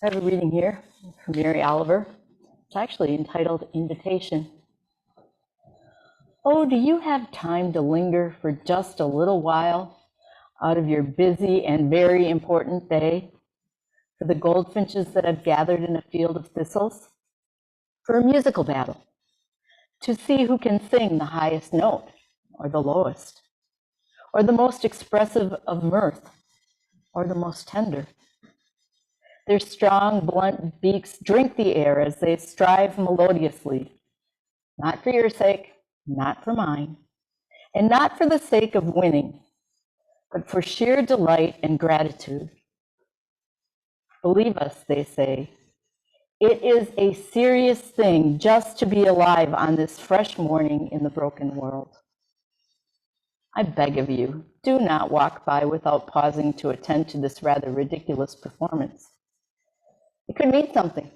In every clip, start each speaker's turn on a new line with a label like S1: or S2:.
S1: I have a reading here from Mary Oliver. It's actually entitled Invitation. Oh, do you have time to linger for just a little while out of your busy and very important day for the goldfinches that have gathered in a field of thistles, for a musical battle, to see who can sing the highest note or the lowest, or the most expressive of mirth or the most tender? Their strong, blunt beaks drink the air as they strive melodiously, not for your sake, not for mine, and not for the sake of winning, but for sheer delight and gratitude. Believe us, they say, it is a serious thing just to be alive on this fresh morning in the broken world. I beg of you, do not walk by without pausing to attend to this rather ridiculous performance. It could mean something.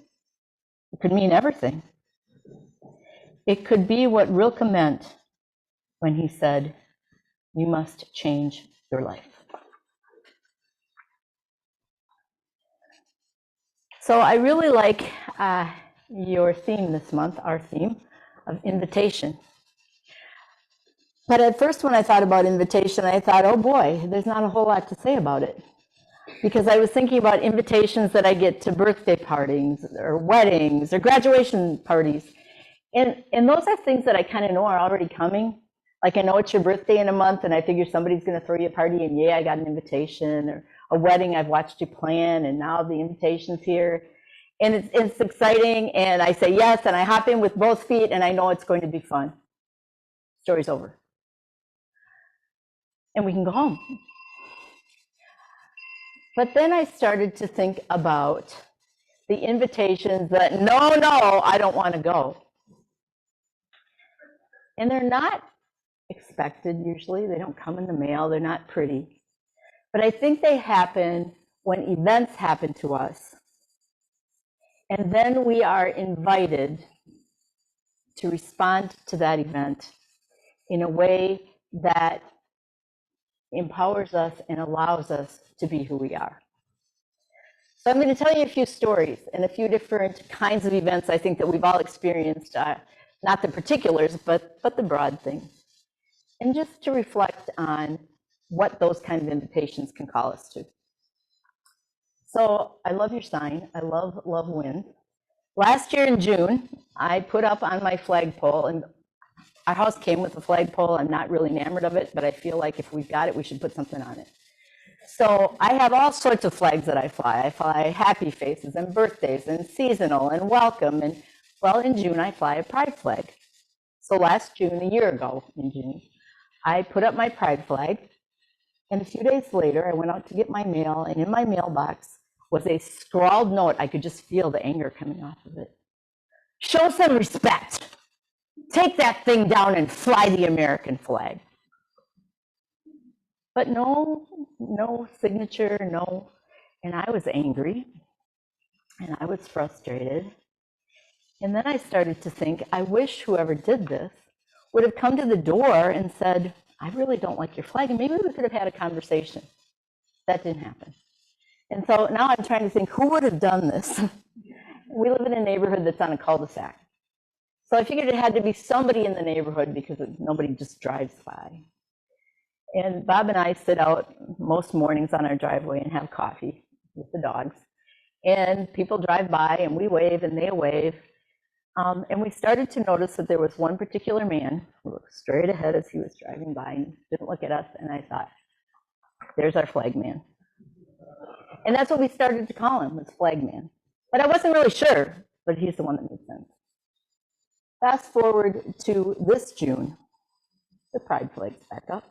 S1: It could mean everything. It could be what Rilke meant when he said, you must change your life. So I really like your theme this month, our theme of invitation. But at first when I thought about invitation, I thought, oh boy, there's not a whole lot to say about it. Because I was thinking about invitations that I get to birthday parties or weddings or graduation parties. And those are things that I kind of know are already coming. Like I know it's your birthday in a month and I figure somebody's going to throw you a party and yeah, I got an invitation, or a wedding I've watched you plan and now the invitation's here. And it's exciting and I say yes and I hop in with both feet and I know it's going to be fun. Story's over. And we can go home. But then I started to think about the invitations that, no, I don't want to go. And they're not expected usually. They don't come in the mail. They're not pretty. But I think they happen when events happen to us. And then we are invited to respond to that event in a way that empowers us and allows us to be who we are. So I'm going to tell you a few stories and a few different kinds of events I think that we've all experienced, not the particulars, but the broad thing. And just to reflect on what those kind of invitations can call us to. So I love your sign. I love wind. Last year in June, I put up on my flagpole, and our house came with a flagpole. I'm not really enamored of it, but I feel like if we've got it, we should put something on it. So I have all sorts of flags that I fly. I fly happy faces and birthdays and seasonal and welcome. And well, in June, I fly a pride flag. So last June, a year ago in June, I put up my pride flag. And a few days later, I went out to get my mail, and in my mailbox was a scrawled note. I could just feel the anger coming off of it. Show some respect. Take that thing down and fly the American flag. But no signature, no. And I was angry and I was frustrated. And then I started to think, I wish whoever did this would have come to the door and said, I really don't like your flag. And maybe we could have had a conversation. That didn't happen. And so now I'm trying to think, who would have done this? We live in a neighborhood that's on a cul-de-sac. So I figured it had to be somebody in the neighborhood because nobody just drives by. And Bob and I sit out most mornings on our driveway and have coffee with the dogs. And people drive by and we wave and they wave. And we started to notice that there was one particular man who looked straight ahead as he was driving by and didn't look at us. And I thought, there's our flag man. And that's what we started to call him, was flag man. But I wasn't really sure, but he's the one that made sense. Fast forward to this June, the pride flag's back up.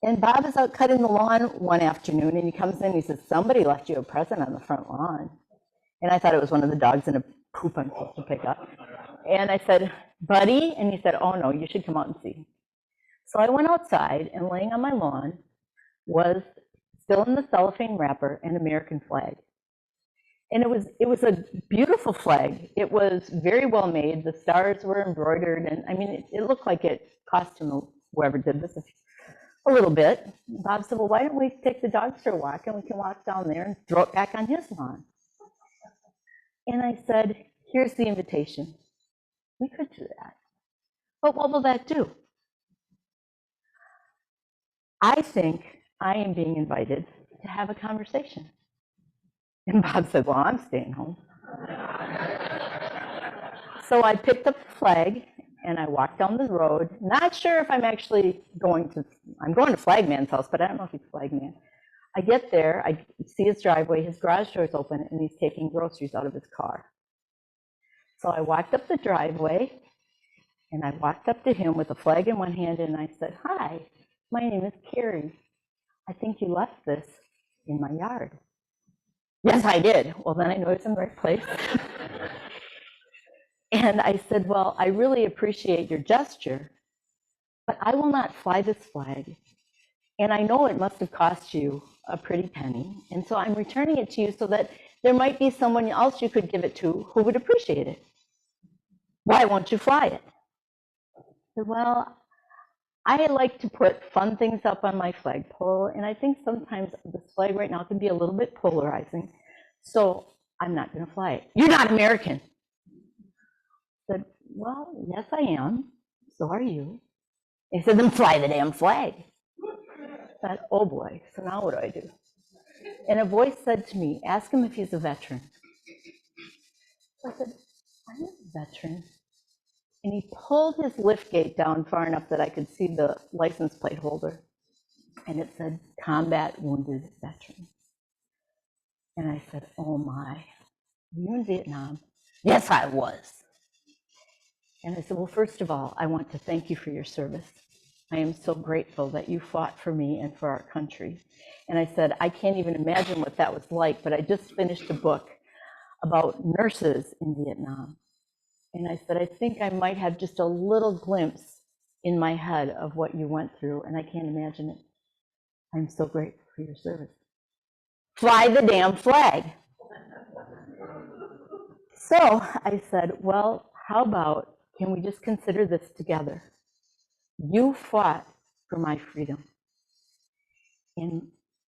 S1: And Bob is out cutting the lawn one afternoon, and he comes in and he says, somebody left you a present on the front lawn. And I thought it was one of the dogs in a poop I'm supposed to pick up. And I said, buddy? And he said, oh no, you should come out and see. So I went outside, and laying on my lawn was, still in the cellophane wrapper, an American flag. And it was a beautiful flag. It was very well made. The stars were embroidered, and I mean, it looked like it cost him, whoever did this, a little bit. Bob said, well, why don't we take the dogs for a walk and we can walk down there and throw it back on his lawn? And I said, here's the invitation. We could do that. But what will that do? I think I am being invited to have a conversation. And Bob said, well, I'm staying home. So I picked up the flag and I walked down the road, not sure if I'm actually going to Flagman's house, but I don't know if he's Flagman. I get there, I see his driveway, his garage door is open, and he's taking groceries out of his car. So I walked up the driveway and I walked up to him with a flag in one hand and I said, hi, my name is Carrie. I think you left this in my yard. Yes, I did. Well, then I know it's in the right place. And I said, well, I really appreciate your gesture, but I will not fly this flag. And I know it must have cost you a pretty penny. And so I'm returning it to you so that there might be someone else you could give it to who would appreciate it. Why won't you fly it? I said, well, I like to put fun things up on my flagpole. And I think sometimes this flag right now can be a little bit polarizing. So I'm not going to fly it. You're not American. I said, well, yes, I am. So are you. He said, then fly the damn flag. I thought, oh boy, so now what do I do? And a voice said to me, ask him if he's a veteran. So I said, I'm a veteran. And he pulled his lift gate down far enough that I could see the license plate holder. And it said, combat wounded veteran. And I said, oh my, were you in Vietnam? Yes, I was. And I said, well, first of all, I want to thank you for your service. I am so grateful that you fought for me and for our country. And I said, I can't even imagine what that was like, but I just finished a book about nurses in Vietnam. And I said, I think I might have just a little glimpse in my head of what you went through, and I can't imagine it. I'm so grateful for your service. Fly the damn flag. So I said, well, how about, can we just consider this together? You fought for my freedom. And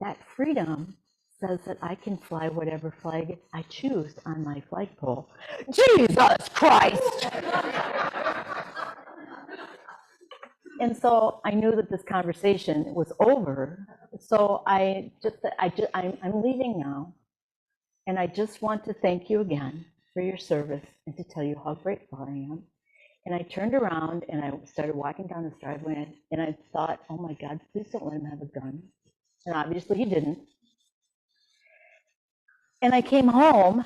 S1: that freedom says that I can fly whatever flag I choose on my flagpole. Jesus Christ! And so I knew that this conversation was over. So I'm leaving now. And I just want to thank you again for your service and to tell you how grateful I am. And I turned around and I started walking down this driveway and I thought, oh my God, please don't let him have a gun. And obviously he didn't. And I came home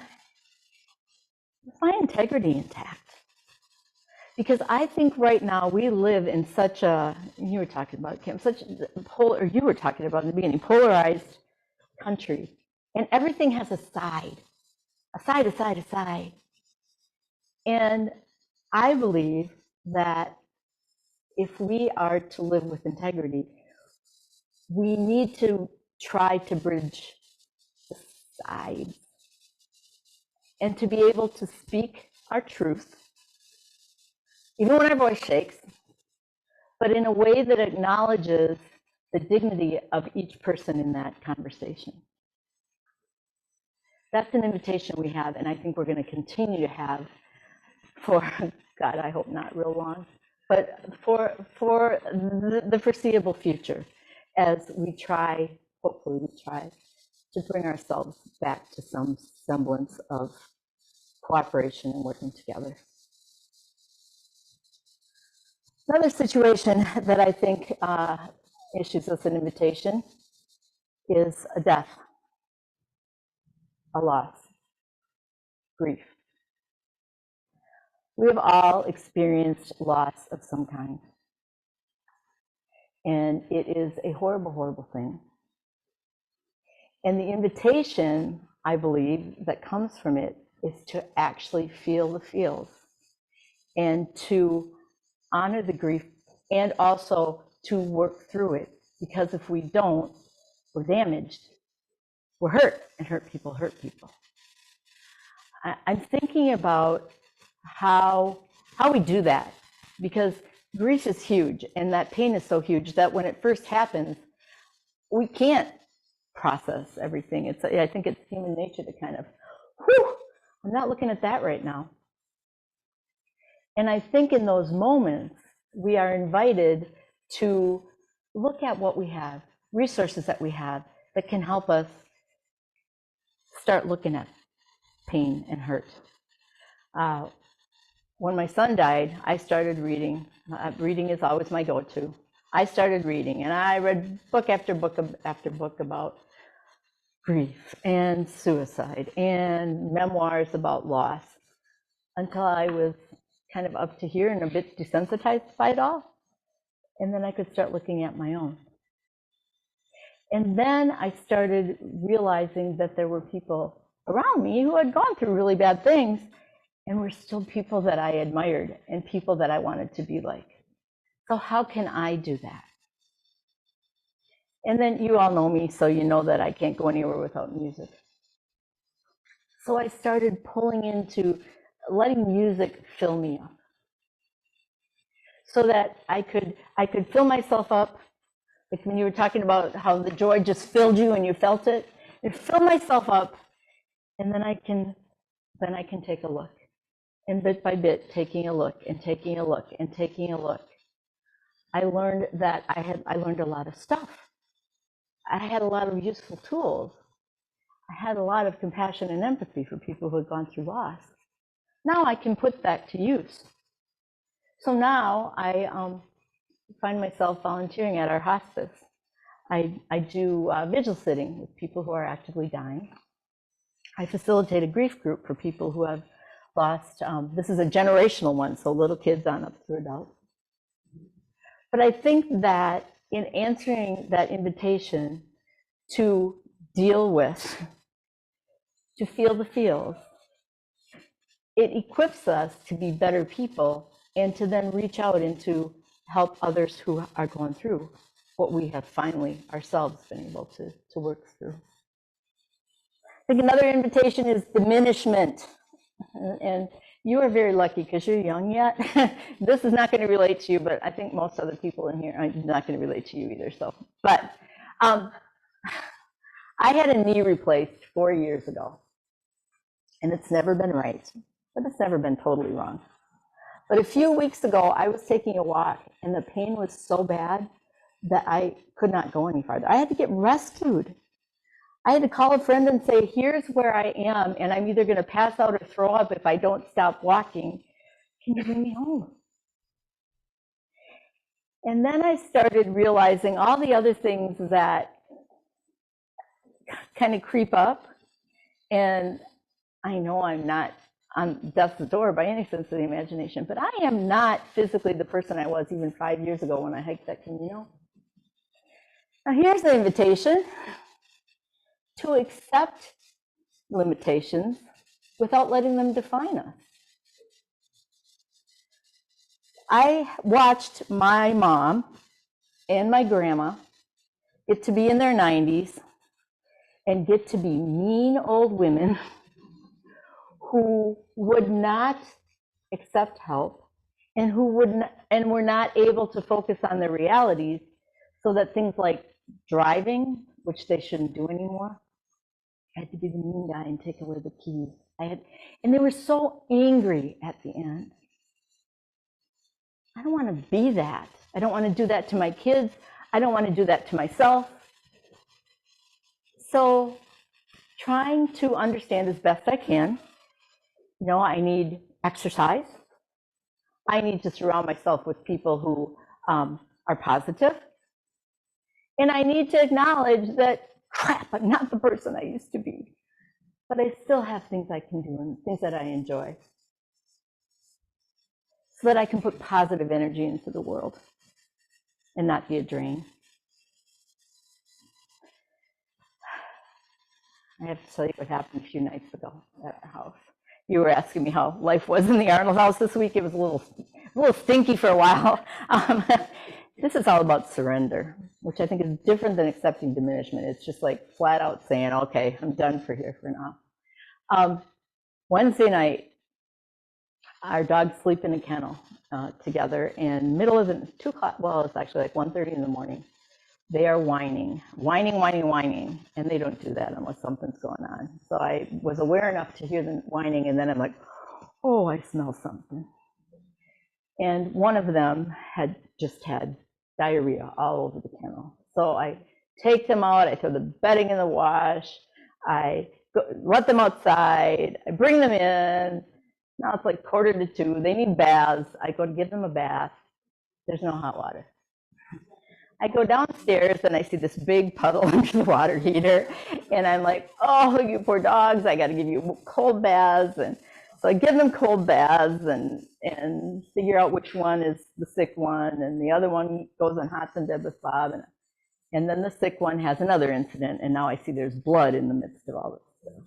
S1: with my integrity intact. Because I think right now we live in such a, you were talking about, Kim, you were talking about in the beginning, polarized country. And everything has a side. A side. And I believe that if we are to live with integrity, we need to try to bridge the sides and to be able to speak our truth, even when our voice shakes, but in a way that acknowledges the dignity of each person in that conversation. That's an invitation we have, and I think we're going to continue to have for, God, I hope not real long, but for the foreseeable future, as we try, hopefully we try, to bring ourselves back to some semblance of cooperation and working together. Another situation that I think issues us an invitation is a death, a loss, grief. We have all experienced loss of some kind. And it is a horrible, horrible thing. And the invitation, I believe, that comes from it is to actually feel the feels and to honor the grief and also to work through it. Because if we don't, we're damaged, we're hurt, and hurt people hurt people. I'm thinking about how we do that, because grief is huge and that pain is so huge that when it first happens, we can't process everything. I think it's human nature to kind of, whew, I'm not looking at that right now. And I think in those moments, we are invited to look at what we have, resources that we have that can help us start looking at pain and hurt. When my son died, I started reading. Reading is always my go-to. I started reading, and I read book after book after book about grief and suicide and memoirs about loss, until I was kind of up to here and a bit desensitized by it all. And then I could start looking at my own. And then I started realizing that there were people around me who had gone through really bad things and were still people that I admired and people that I wanted to be like. So how can I do that? And then you all know me, so you know that I can't go anywhere without music. So I started pulling into letting music fill me up, so that I could fill myself up. Like when you were talking about how the joy just filled you and you felt it, and fill myself up, and then I can take a look, and bit by bit, taking a look and taking a look and taking a look. I learned that I learned a lot of stuff. I had a lot of useful tools. I had a lot of compassion and empathy for people who had gone through loss. Now I can put that to use. So now I find myself volunteering at our hospice. I do vigil sitting with people who are actively dying. I facilitate a grief group for people who have lost, this is a generational one, so little kids on up through adults. But I think that in answering that invitation to deal with, to feel the feels, it equips us to be better people and to then reach out and to help others who are going through what we have finally ourselves been able to work through. I think another invitation is diminishment. And you are very lucky because you're young yet. This is not going to relate to you, but I think most other people in here are not going to relate to you either. So, but I had a knee replaced 4 years ago, and it's never been right, but it's never been totally wrong. But a few weeks ago, I was taking a walk, and the pain was so bad that I could not go any farther. I had to get rescued. I had to call a friend and say, here's where I am, and I'm either going to pass out or throw up if I don't stop walking. Can you bring me home? And then I started realizing all the other things that kind of creep up. And I know I'm not on death's door by any sense of the imagination, but I am not physically the person I was even 5 years ago when I hiked that Camino. Now here's the invitation to accept limitations without letting them define us. I watched my mom and my grandma get to be in their 90s and get to be mean old women who would not accept help and who were not able to focus on their realities, so that things like driving, which they shouldn't do anymore, I had to be the mean guy and take away the keys. And they were so angry at the end. I don't want to be that. I don't want to do that to my kids. I don't want to do that to myself. So trying to understand as best I can, I need exercise. I need to surround myself with people who are positive. And I need to acknowledge that, crap, I'm not the person I used to be. But I still have things I can do and things that I enjoy, so that I can put positive energy into the world and not be a drain. I have to tell you what happened a few nights ago at our house. You were asking me how life was in the Arnold house this week. It was a little stinky for a while. This is all about surrender, which I think is different than accepting diminishment. It's just like flat out saying, okay, I'm done for here for now. Wednesday night, our dogs sleep in a kennel together, and middle of the 2 o'clock, well, it's actually like 1:30 in the morning. they are whining, whining, whining, whining, and they don't do that unless something's going on. So I was aware enough to hear them whining, and then I'm like, oh, I smell something. And one of them had just had diarrhea all over the kennel. So I take them out, I throw the bedding in the wash, I let them outside, I bring them in. Now it's like 1:45. They need baths. I go to give them a bath. There's no hot water. I go downstairs and I see this big puddle under the water heater. And I'm like, oh, you poor dogs, I got to give you cold baths. And so I give them cold baths and figure out which one is the sick one. And the other one goes on hots and bed with Bob. And then the sick one has another incident. And now I see there's blood in the midst of all this stuff.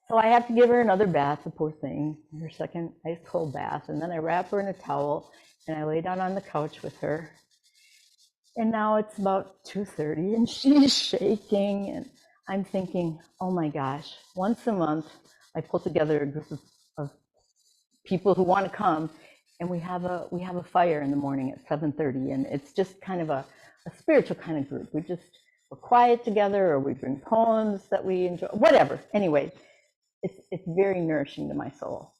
S1: So I have to give her another bath, the poor thing, her second ice cold bath. And then I wrap her in a towel and I lay down on the couch with her. And now it's about 2:30 and she's shaking. And I'm thinking, oh my gosh, once a month, I pull together a group of people who want to come, and we have a fire in the morning at 7:30. And it's just kind of a spiritual kind of group. We're quiet together, or we bring poems that we enjoy, whatever. Anyway, it's very nourishing to my soul.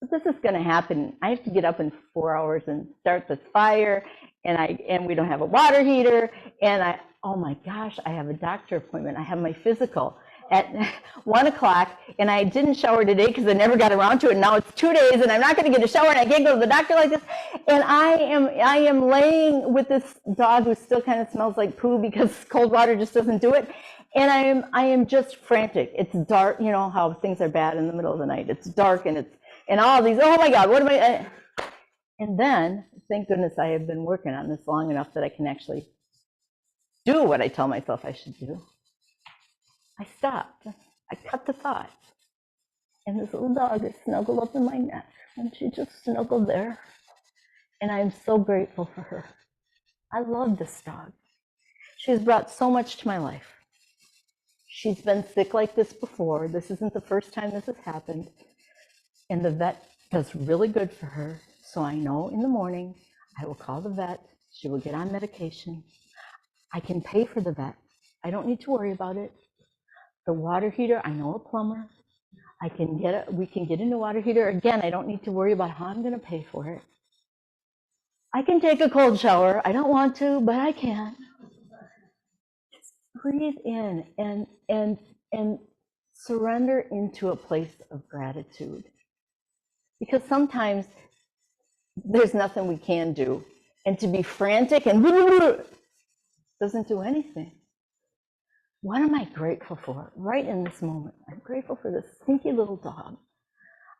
S1: But this is going to happen. I have to get up in 4 hours and start this fire, and we don't have a water heater, and oh my gosh, I have a doctor appointment. I have my physical at 1 o'clock, and I didn't shower today because I never got around to it. And now it's 2 days, and I'm not going to get a shower, and I can't go to the doctor like this. And I am laying with this dog who still kind of smells like poo because cold water just doesn't do it. And I am just frantic. It's dark. You know how things are bad in the middle of the night. It's dark, and all these, oh my God, what am I? And then, thank goodness I have been working on this long enough that I can actually do what I tell myself I should do. I stopped. I cut the thoughts. And this little dog is snuggled up in my neck, and she just snuggled there. And I am so grateful for her. I love this dog. She's brought so much to my life. She's been sick like this before. This isn't the first time this has happened. And the vet does really good for her. So I know in the morning, I will call the vet. She will get on medication. I can pay for the vet. I don't need to worry about it. The water heater, I know a plumber. We can get a new water heater. Again, I don't need to worry about how I'm going to pay for it. I can take a cold shower. I don't want to, but I can. Just breathe in and surrender into a place of gratitude. Because sometimes there's nothing we can do. And to be frantic and doesn't do anything. What am I grateful for right in this moment? I'm grateful for this stinky little dog.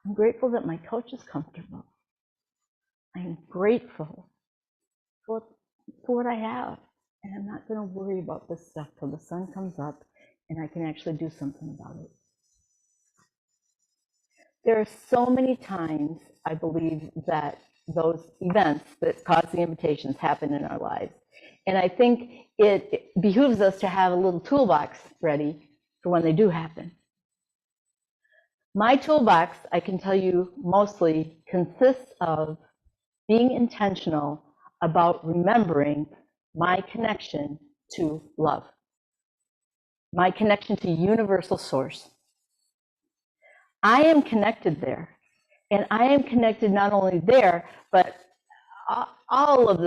S1: I'm grateful that my couch is comfortable. I'm grateful for what I have. And I'm not going to worry about this stuff till the sun comes up and I can actually do something about it. There are so many times, I believe, that those events that cause the invitations happen in our lives. And I think it behooves us to have a little toolbox ready for when they do happen. My toolbox, I can tell you, mostly consists of being intentional about remembering my connection to love, my connection to universal source. I am connected there, and I am connected not only there, but all of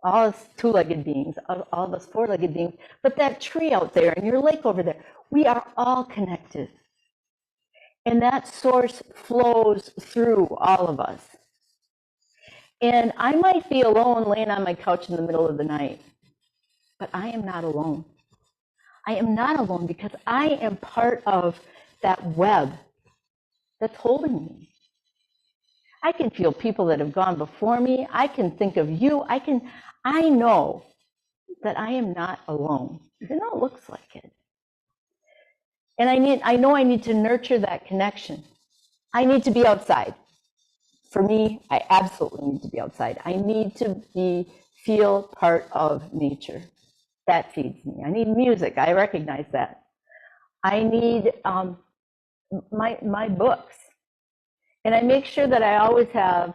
S1: us two-legged beings, all of us four-legged beings, but that tree out there and your lake over there, we are all connected. And that source flows through all of us. And I might be alone laying on my couch in the middle of the night, but I am not alone. I am not alone because I am part of that web that's holding me. I can feel people that have gone before me. I can think of you. I know that I am not alone, even though it looks like it. And I know I need to nurture that connection. I need to be outside. For me, I absolutely need to be outside. I need to feel part of nature. That feeds me. I need music. I recognize that. I need my books. And I make sure that I always have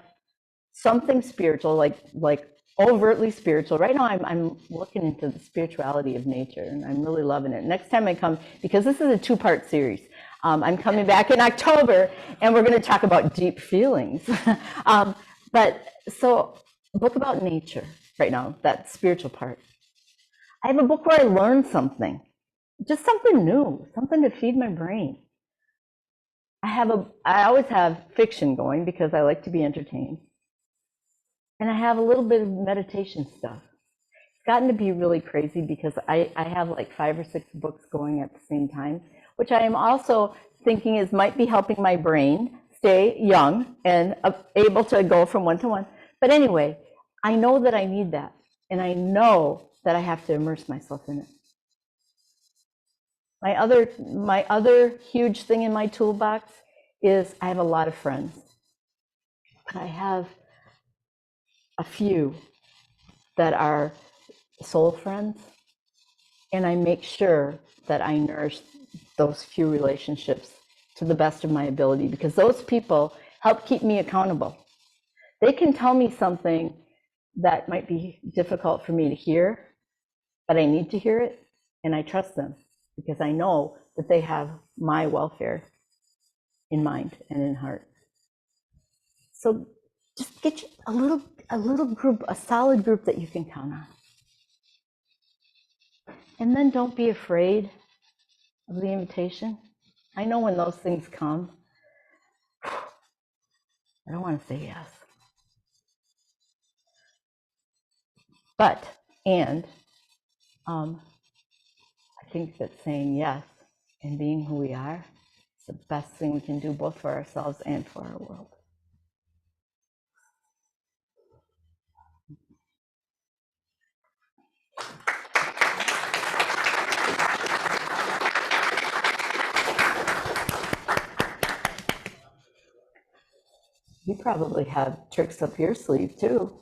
S1: something spiritual, like overtly spiritual. Right now, I'm looking into the spirituality of nature, and I'm really loving it. Next time I come, because this is a two-part series, I'm coming back in October, and we're going to talk about deep feelings. But so, a book about nature right now, that spiritual part. I have a book where I learned something, just something new, something to feed my brain. I always have fiction going because I like to be entertained. And I have a little bit of meditation stuff. It's gotten to be really crazy because I have like 5 or 6 books going at the same time, which I am also thinking is might be helping my brain stay young and able to go from one to one. But anyway, I know that I need that. And I know that I have to immerse myself in it. My other huge thing in my toolbox is I have a lot of friends, but I have a few that are soul friends, and I make sure that I nourish those few relationships to the best of my ability, because those people help keep me accountable. They can tell me something that might be difficult for me to hear, but I need to hear it, and I trust them because I know that they have my welfare in mind and in heart. So just get you a little group, a solid group that you can count on. And then don't be afraid of the invitation. I know when those things come, I don't want to say yes. But, and I think that saying yes and being who we are is the best thing we can do both for ourselves and for our world. You probably have tricks up your sleeve too.